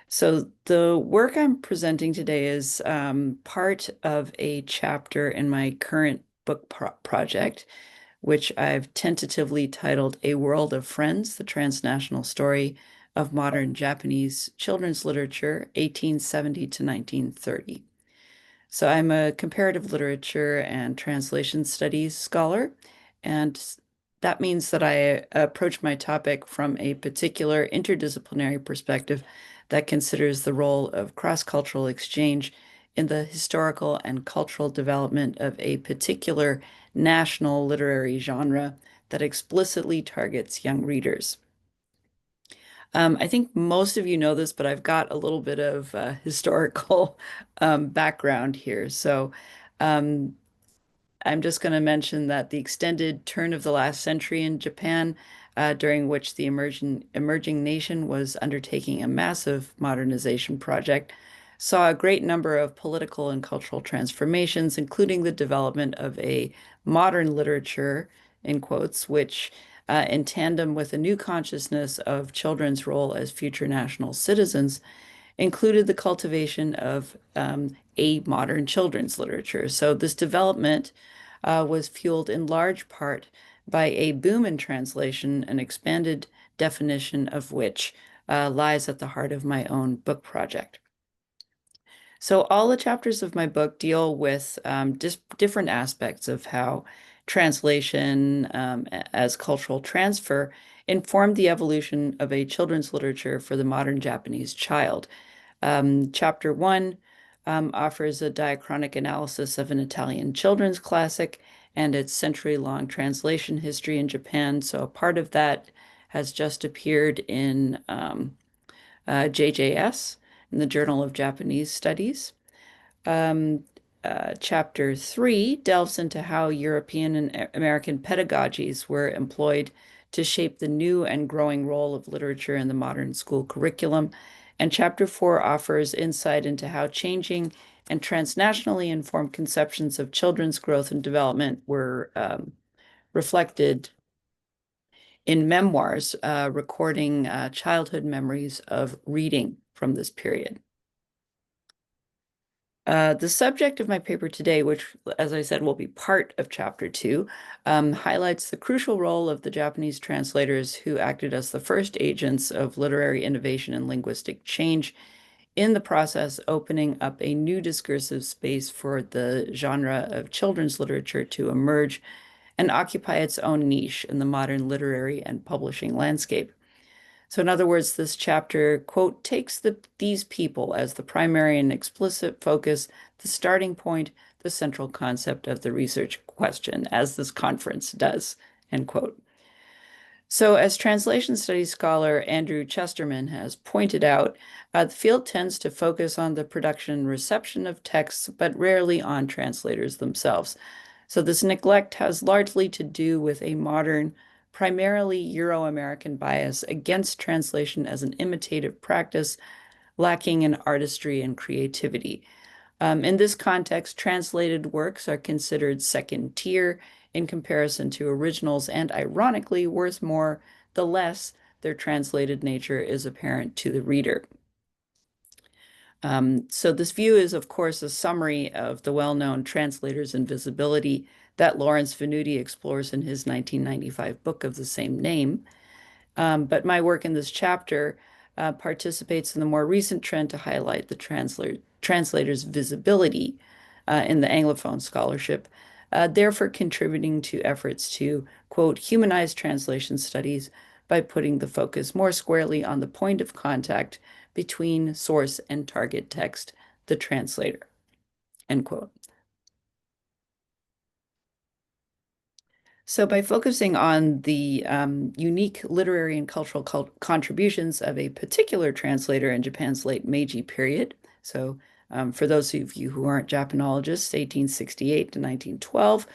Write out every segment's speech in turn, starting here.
So the work I'm presenting today is part of a chapter in my current book project, which I've tentatively titled A World of Friends, the Transnational Story of Modern Japanese Children's Literature, 1870 to 1930. So I'm a comparative literature and translation studies scholar, and that means that I approach my topic from a particular interdisciplinary perspective that considers the role of cross-cultural exchange in the historical and cultural development of a particular national literary genre that explicitly targets young readers. I think most of you know this, but I've got a little bit of historical background here. So um, I'm just going to mention that the extended turn of the last century in Japan, during which the emerging nation was undertaking a massive modernization project, saw a great number of political and cultural transformations, including the development of a modern literature, in quotes, which, in tandem with a new consciousness of children's role as future national citizens, included the cultivation of a modern children's literature. So this development was fueled in large part by a boom in translation, an expanded definition of which lies at the heart of my own book project. So all the chapters of my book deal with different aspects of how translation as cultural transfer informed the evolution of a children's literature for the modern Japanese child. Chapter one offers a diachronic analysis of an Italian children's classic and its century-long translation history in Japan. So a part of that has just appeared in JJS, in the Journal of Japanese Studies. Um, Chapter three delves into how European and American pedagogies were employed to shape the new and growing role of literature in the modern school curriculum. And chapter four offers insight into how changing and transnationally informed conceptions of children's growth and development were reflected in memoirs recording childhood memories of reading from this period. The subject of my paper today, which, as I said, will be part of chapter two, highlights the crucial role of the Japanese translators who acted as the first agents of literary innovation and linguistic change, in the process opening up a new discursive space for the genre of children's literature to emerge and occupy its own niche in the modern literary and publishing landscape. So in other words, this chapter, quote, takes these people as the primary and explicit focus, the starting point, the central concept of the research question, as this conference does, end quote. So as translation studies scholar Andrew Chesterman has pointed out, the field tends to focus on the production and reception of texts, but rarely on translators themselves. So this neglect has largely to do with a modern, primarily Euro-American bias against translation as an imitative practice, lacking in artistry and creativity. In this context, translated works are considered second tier in comparison to originals, and ironically, worth more the less their translated nature is apparent to the reader. So this view is, of course, a summary of the well-known translator's invisibility that Lawrence Venuti explores in his 1995 book of the same name. But my work in this chapter participates in the more recent trend to highlight the translator's visibility in the Anglophone scholarship, therefore contributing to efforts to, quote, humanize translation studies by putting the focus more squarely on the point of contact between source and target text, the translator, end quote. So by focusing on the unique literary and cultural contributions of a particular translator in Japan's late Meiji period, so for those of you who aren't Japanologists, 1868 to 1912,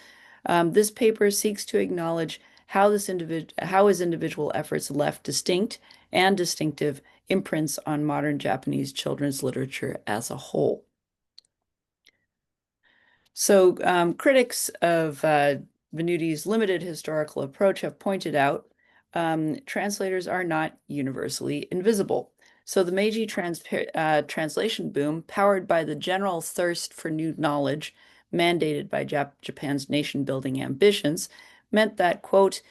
this paper seeks to acknowledge how his individual efforts left distinct and distinctive imprints on modern Japanese children's literature as a whole. So critics of Venuti's limited historical approach have pointed out translators are not universally invisible. So the Meiji translation boom, powered by the general thirst for new knowledge mandated by Japan's nation-building ambitions, meant that, quote,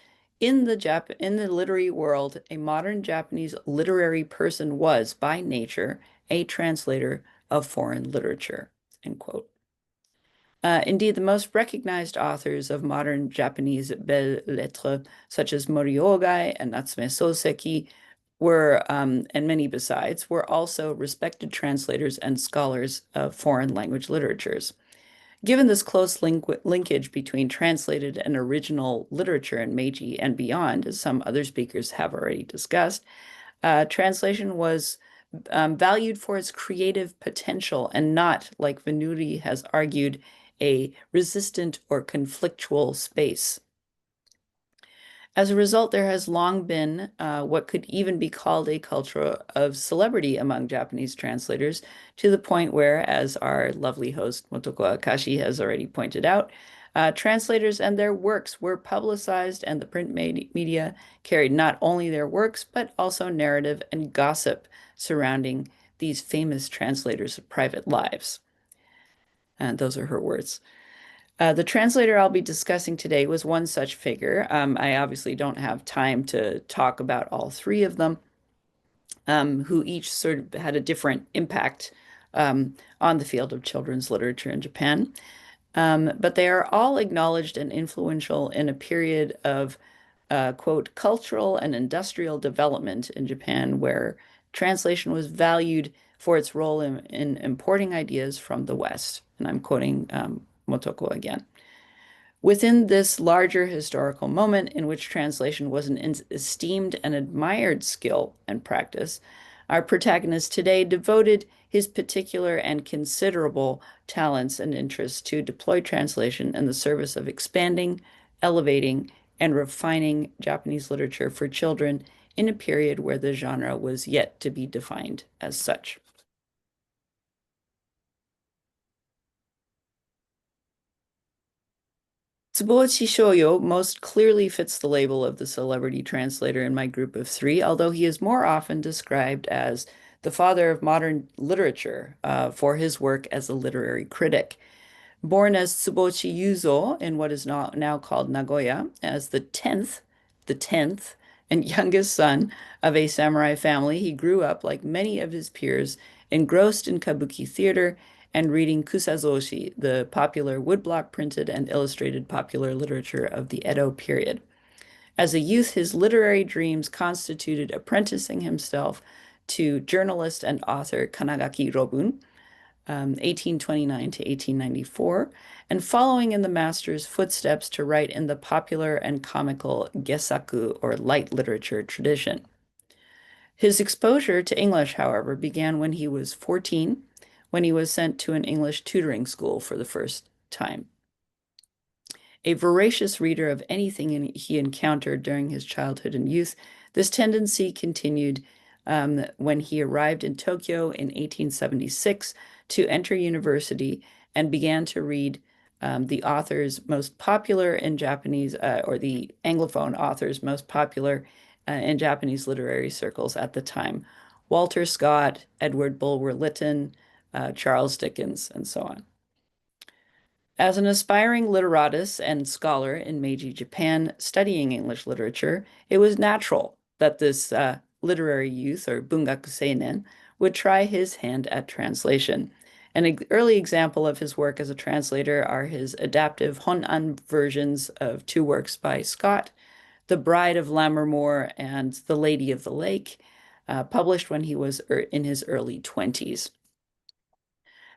in the literary world, a modern Japanese literary person was, by nature, a translator of foreign literature, end quote. Indeed, the most recognized authors of modern Japanese belles lettres, such as Moriogai and Natsume Soseki, and many besides, were also respected translators and scholars of foreign language literatures. Given this close linkage between translated and original literature in Meiji and beyond, as some other speakers have already discussed, translation was valued for its creative potential and not, like Venuri has argued, a resistant or conflictual space. As a result, there has long been what could even be called a culture of celebrity among Japanese translators, to the point where, as our lovely host Motoko Akashi has already pointed out, translators and their works were publicized, and the print media carried not only their works, but also narrative and gossip surrounding these famous translators' private lives. And those are her words. The translator I'll be discussing today was one such figure. I obviously don't have time to talk about all three of them, who each sort of had a different impact on the field of children's literature in Japan. But they are all acknowledged and influential in a period of, quote, cultural and industrial development in Japan, where translation was valued for its role in importing ideas from the West. And I'm quoting Motoko again. Within this larger historical moment in which translation was an esteemed and admired skill and practice, our protagonist today devoted his particular and considerable talents and interests to deploy translation in the service of expanding, elevating, and refining Japanese literature for children in a period where the genre was yet to be defined as such. Tsubouchi Shôyô most clearly fits the label of the celebrity translator in my group of three, although he is more often described as the father of modern literature for his work as a literary critic. Born as Tsubouchi Yuzo in what is now called Nagoya, as the tenth and youngest son of a samurai family, he grew up, like many of his peers, engrossed in kabuki theater and reading kusazoshi, the popular woodblock printed and illustrated popular literature of the Edo period. As a youth, his literary dreams constituted apprenticing himself to journalist and author Kanagaki Robun, 1829 to 1894, and following in the master's footsteps to write in the popular and comical gesaku, or light literature tradition. His exposure to English, however, began when he was 14, when he was sent to an English tutoring school for the first time. A voracious reader of anything he encountered during his childhood and youth, this tendency continued when he arrived in Tokyo in 1876 to enter university and began to read the authors most popular in Japanese, or the Anglophone authors most popular in Japanese literary circles at the time: Walter Scott, Edward Bulwer Lytton, Charles Dickens, and so on. As an aspiring literatus and scholar in Meiji Japan studying English literature, it was natural that this literary youth, or bungaku seinen, would try his hand at translation. An early example of his work as a translator are his adaptive Honan versions of two works by Scott, The Bride of Lammermoor and The Lady of the Lake, published when he was in his early 20s.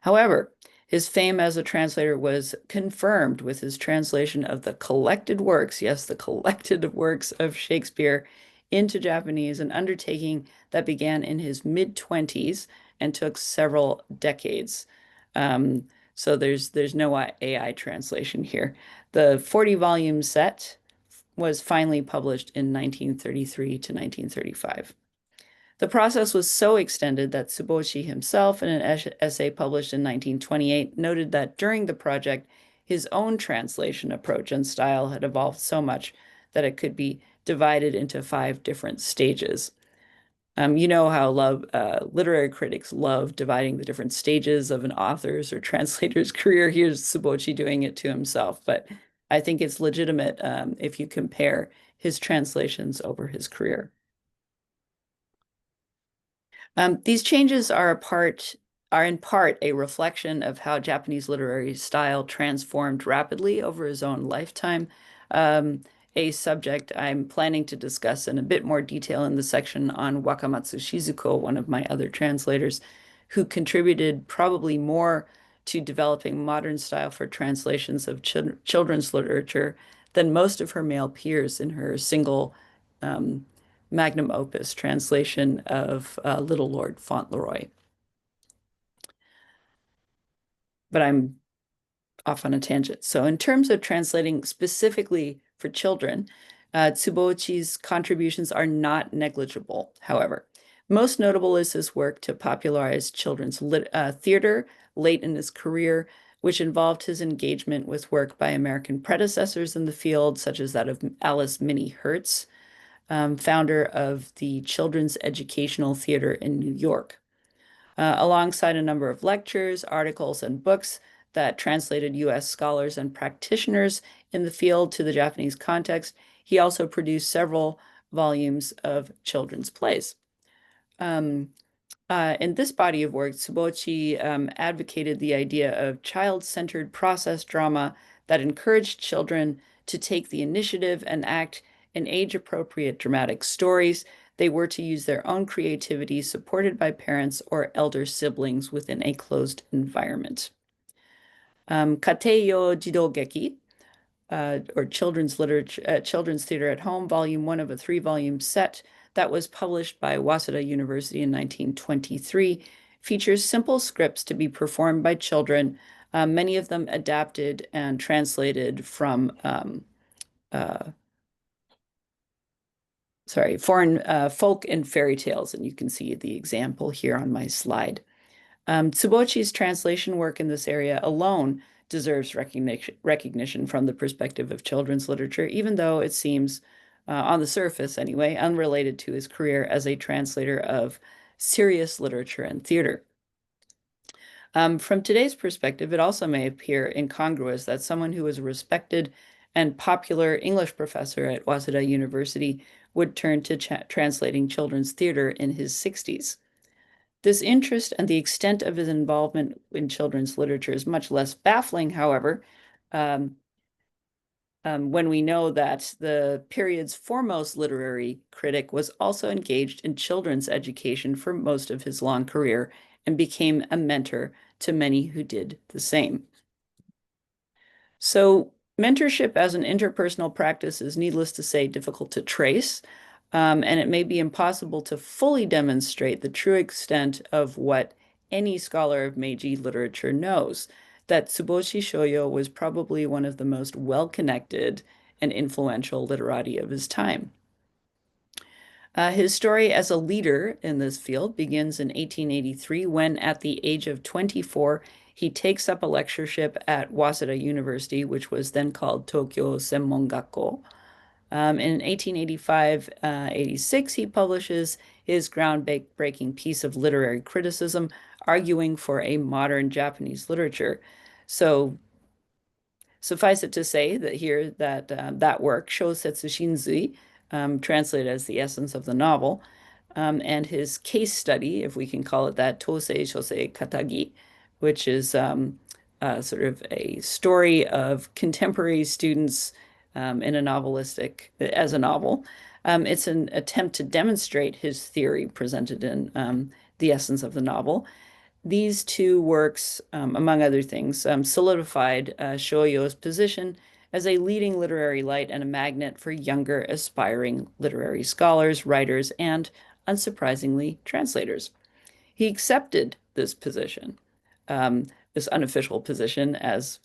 However, his fame as a translator was confirmed with his translation of the collected works, yes, the collected works of Shakespeare, into Japanese, an undertaking that began in his mid-20s and took several decades. So there's no AI translation here. The 40-volume set was finally published in 1933 to 1935. The process was so extended that Tsubouchi himself, in an essay published in 1928, noted that during the project, his own translation approach and style had evolved so much that it could be divided into 5 different stages. You know how literary critics love dividing the different stages of an author's or translator's career. Here's Tsubouchi doing it to himself, but I think it's legitimate if you compare his translations over his career. These changes are in part a reflection of how Japanese literary style transformed rapidly over his own lifetime. Um, a subject I'm planning to discuss in a bit more detail in the section on Wakamatsu Shizuko, one of my other translators, who contributed probably more to developing modern style for translations of children's literature than most of her male peers in her single um, magnum opus translation of Little Lord Fauntleroy. But I'm off on a tangent. So, in terms of translating specifically for children, Tsubouchi's contributions are not negligible, however. Most notable is his work to popularize children's theater late in his career, which involved his engagement with work by American predecessors in the field, such as that of Alice Minnie Hertz, founder of the Children's Educational Theater in New York. Alongside a number of lectures, articles, and books that translated US scholars and practitioners in the field to the Japanese context, he also produced several volumes of children's plays. Um, in this body of work, Tsubouchi advocated the idea of child-centered process drama that encouraged children to take the initiative and act in age-appropriate dramatic stories. They were to use their own creativity, supported by parents or elder siblings within a closed environment. Kateyo Jidogeki, or Children's Literature, Children's Theater at Home, Volume 1 of a three-volume set that was published by Waseda University in 1923, features simple scripts to be performed by children, many of them adapted and translated from uh, foreign folk and fairy tales, and you can see the example here on my slide. Tsubouchi's translation work in this area alone deserves recognition from the perspective of children's literature, even though it seems, on the surface anyway, unrelated to his career as a translator of serious literature and theater. From today's perspective, it also may appear incongruous that someone who was a respected and popular English professor at Waseda University would turn to translating children's theater in his 60s. This interest and the extent of his involvement in children's literature is much less baffling, however, um, when we know that the period's foremost literary critic was also engaged in children's education for most of his long career and became a mentor to many who did the same. So, mentorship as an interpersonal practice is, needless to say, difficult to trace, and it may be impossible to fully demonstrate the true extent of what any scholar of Meiji literature knows, that Tsubouchi Shôyô was probably one of the most well-connected and influential literati of his time. His story as a leader in this field begins in 1883 when, at the age of 24, he takes up a lectureship at Waseda University, which was then called Tokyo Senmongakko. In 1885-86, he publishes his groundbreaking piece of literary criticism, arguing for a modern Japanese literature. So suffice it to say that here that work, Shôsetsu Shinzui, translated as the essence of the novel, and his case study, if we can call it that, Tosei Shosei Katagi, which is sort of a story of contemporary students in a as a novel. It's an attempt to demonstrate his theory presented in the essence of the novel. These two works, among other things, solidified Shôyô's position as a leading literary light and a magnet for younger, aspiring literary scholars, writers, and, unsurprisingly, translators. He accepted this position, this unofficial position as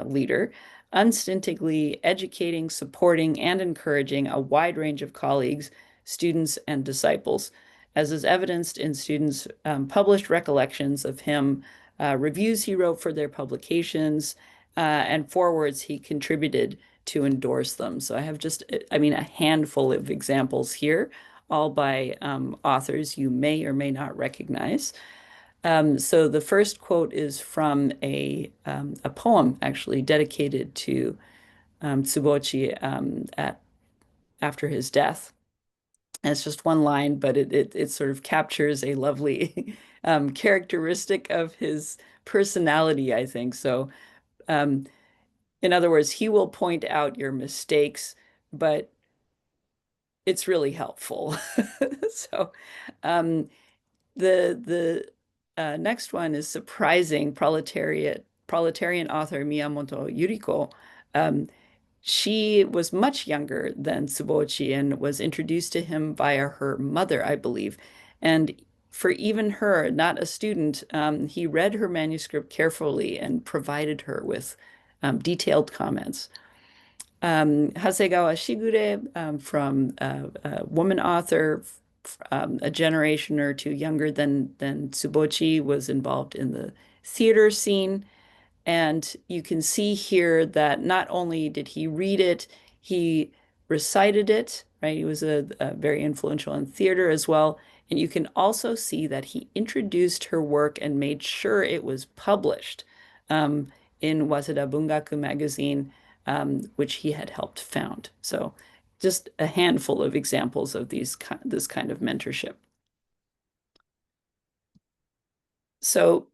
leader, unstintingly educating, supporting, and encouraging a wide range of colleagues, students, and disciples, as is evidenced in students' published recollections of him, reviews he wrote for their publications, and forewords he contributed to endorse them. So I have just, I mean, a handful of examples here all by authors you may or may not recognize. So the first quote is from a poem actually dedicated to Tsubouchi after his death. And it's just one line, but it sort of captures a lovely characteristic of his personality, I think. So, um, in other words, he will point out your mistakes, but it's really helpful. So, um, the next one is surprising proletarian author Miyamoto Yuriko. Um, she was much younger than Tsubouchi and was introduced to him via her mother, I believe. And for even her, not a student, he read her manuscript carefully and provided her with detailed comments. Hasegawa Shigure, from a woman author, a generation or two younger than Tsubouchi, was involved in the theater scene. And you can see here that not only did he read it, he recited it, right? He was a very influential in theater as well. And you can also see that he introduced her work and made sure it was published in Waseda Bungaku magazine, which he had helped found. So just a handful of examples of this kind of mentorship. So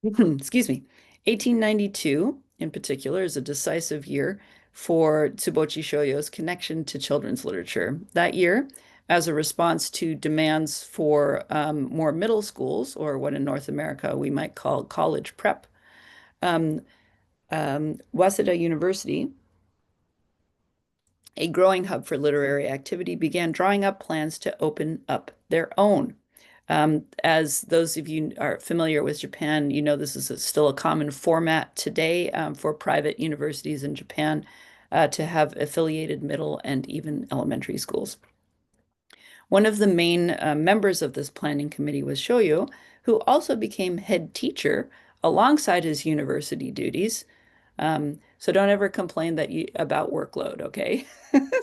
excuse me, 1892 in particular is a decisive year for Tsubouchi Shôyô's connection to children's literature. That year, as a response to demands for more middle schools, or what in North America we might call college prep, um, Waseda University, a growing hub for literary activity, began drawing up plans to open up their own. As those of you are familiar with Japan, you know this is still a common format today for private universities in Japan to have affiliated middle and even elementary schools. One of the main members of this planning committee was Shôyô, who also became head teacher alongside his university duties. So don't ever complain about workload, okay?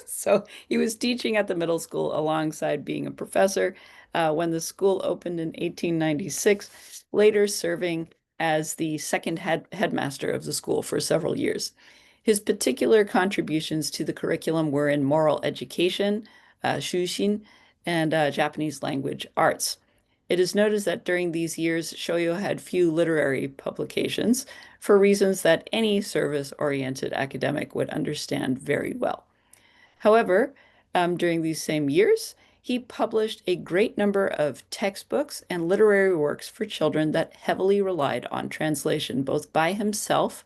So he was teaching at the middle school alongside being a professor when the school opened in 1896, later serving as the second headmaster of the school for several years. His particular contributions to the curriculum were in moral education, shushin, and Japanese language arts. It is noted that during these years, Shôyô had few literary publications for reasons that any service-oriented academic would understand very well. However, during these same years, he published a great number of textbooks and literary works for children that heavily relied on translation, both by himself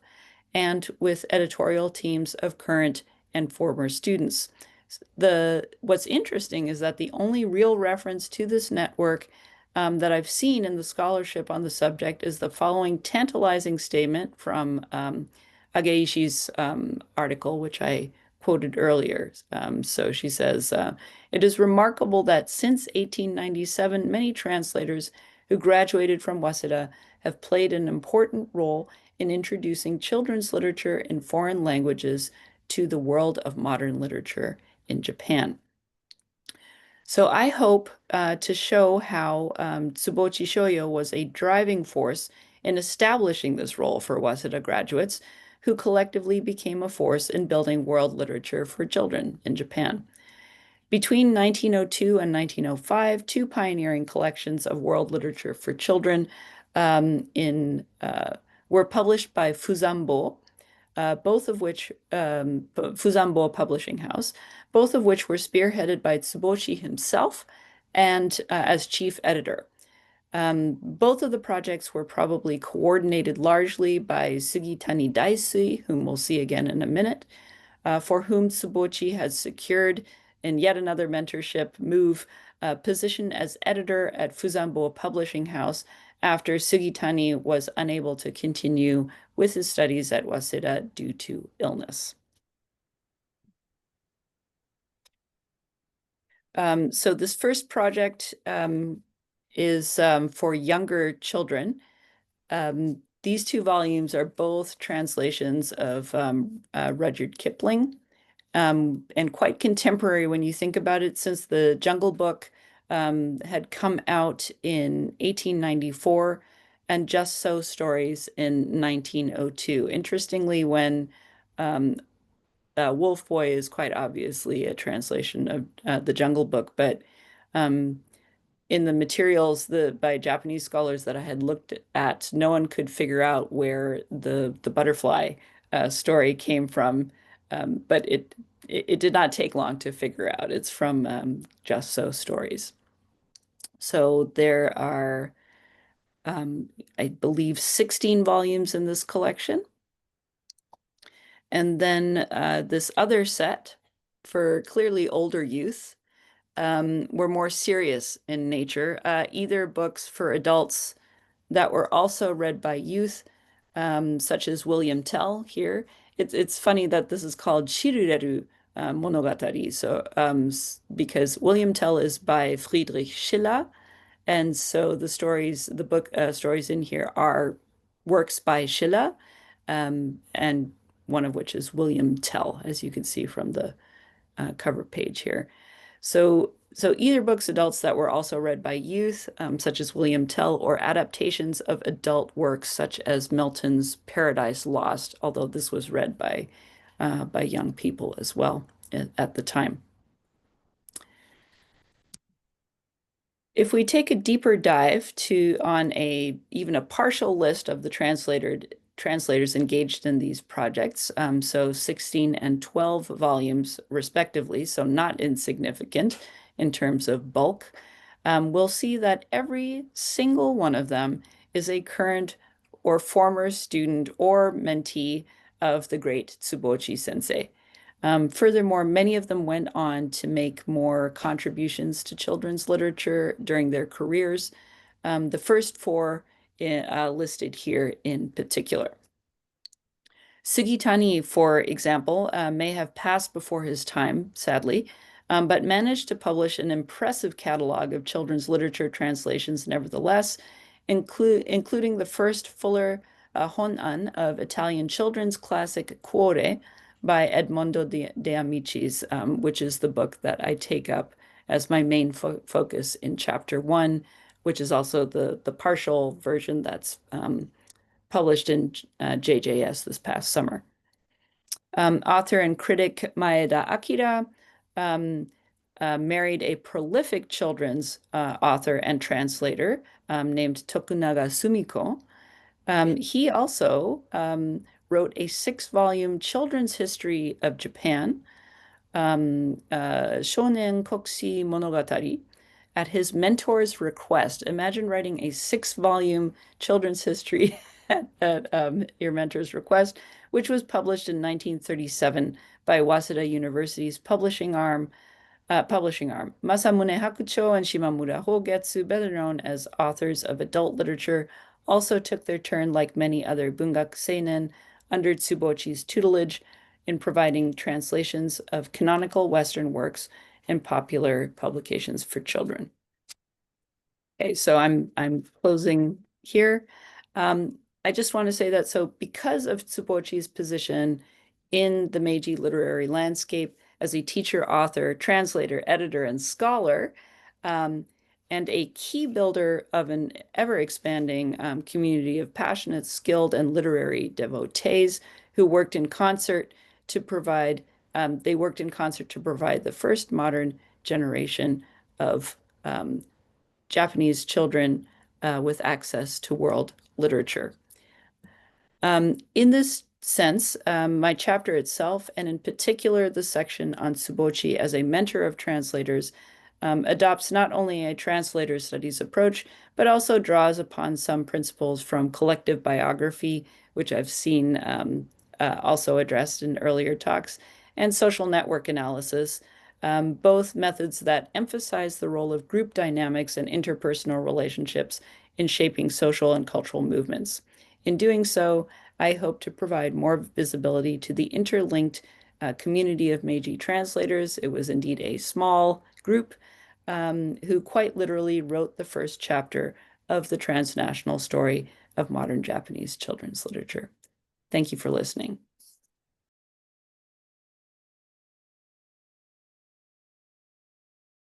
and with editorial teams of current and former students. What's interesting is that the only real reference to this network that I've seen in the scholarship on the subject is the following tantalizing statement from Ageishi's article, which I quoted earlier. So she says, it is remarkable that since 1897, many translators who graduated from Waseda have played an important role in introducing children's literature in foreign languages to the world of modern literature in Japan. So I hope to show how Tsubouchi Shôyô was a driving force in establishing this role for Waseda graduates, who collectively became a force in building world literature for children in Japan. Between 1902 and 1905, two pioneering collections of world literature for children were published by Fuzanbo, both of which, Fuzanbo Publishing House, both of which were spearheaded by Tsubouchi himself and as chief editor. Both of the projects were probably coordinated largely by Sugitani Daisui, whom we'll see again in a minute, for whom Tsubouchi has secured in yet another mentorship move position as editor at Fuzanbo Publishing House after Sugitani was unable to continue with his studies at Waseda due to illness. So this first project is for younger children. These two volumes are both translations of Rudyard Kipling. and quite contemporary when you think about it, since the Jungle Book had come out in 1894 and Just So Stories in 1902. Interestingly, when um, Wolf Boy is quite obviously a translation of the Jungle Book, but um, in the materials by Japanese scholars that I had looked at, no one could figure out where the butterfly story came from, but it did not take long to figure out. It's from Just So Stories. So there are, I believe, 16 volumes in this collection. And then this other set for clearly older youth were more serious in nature, either books for adults that were also read by youth, such as William Tell here. It's funny that this is called Shirureru Monogatari, so because William Tell is by Friedrich Schiller, and so the book stories in here are works by Schiller, and one of which is William Tell, as you can see from the cover page here. So either books adults that were also read by youth, such as William Tell, or adaptations of adult works such as Milton's Paradise Lost, although this was read by young people as well at the time. If we take a deeper dive on even a partial list of the translators engaged in these projects, so 16 and 12 volumes respectively, so not insignificant in terms of bulk, we'll see that every single one of them is a current or former student or mentee of the great Tsubouchi sensei. Furthermore, many of them went on to make more contributions to children's literature during their careers. The first four listed here in particular. Sugitani, for example, may have passed before his time, sadly, but managed to publish an impressive catalog of children's literature translations nevertheless, including the first fuller Honan of Italian children's classic Cuore by Edmondo de Amicis, which is the book that I take up as my main focus in chapter 1, which is also the partial version that's published in JJS this past summer. Author and critic Maeda Akira married a prolific children's author and translator named Tokunaga Sumiko. He also wrote a 6-volume children's history of Japan, Shonen Kokushi Monogatari, at his mentor's request. Imagine writing a 6-volume children's history at your mentor's request, which was published in 1937 by Waseda University's publishing arm, Masamune Hakucho and Shimamura Hogetsu, better known as authors of adult literature, also took their turn, like many other Bungaku seinen, under Tsubouchi's tutelage in providing translations of canonical Western works and popular publications for children. Okay, so I'm closing here. I just want to say that because of Tsubouchi's position in the Meiji literary landscape as a teacher, author, translator, editor, and scholar, and a key builder of an ever-expanding community of passionate, skilled, and literary devotees who worked in concert to provide the first modern generation of Japanese children with access to world literature. In this sense, my chapter itself, and in particular the section on Tsubouchi as a mentor of translators, adopts not only a translator studies approach, but also draws upon some principles from collective biography, which I've seen also addressed in earlier talks, and social network analysis, both methods that emphasize the role of group dynamics and interpersonal relationships in shaping social and cultural movements. In doing so, I hope to provide more visibility to the interlinked community of Meiji translators. It was indeed a small group who quite literally wrote the first chapter of the transnational story of modern Japanese children's literature. Thank you for listening.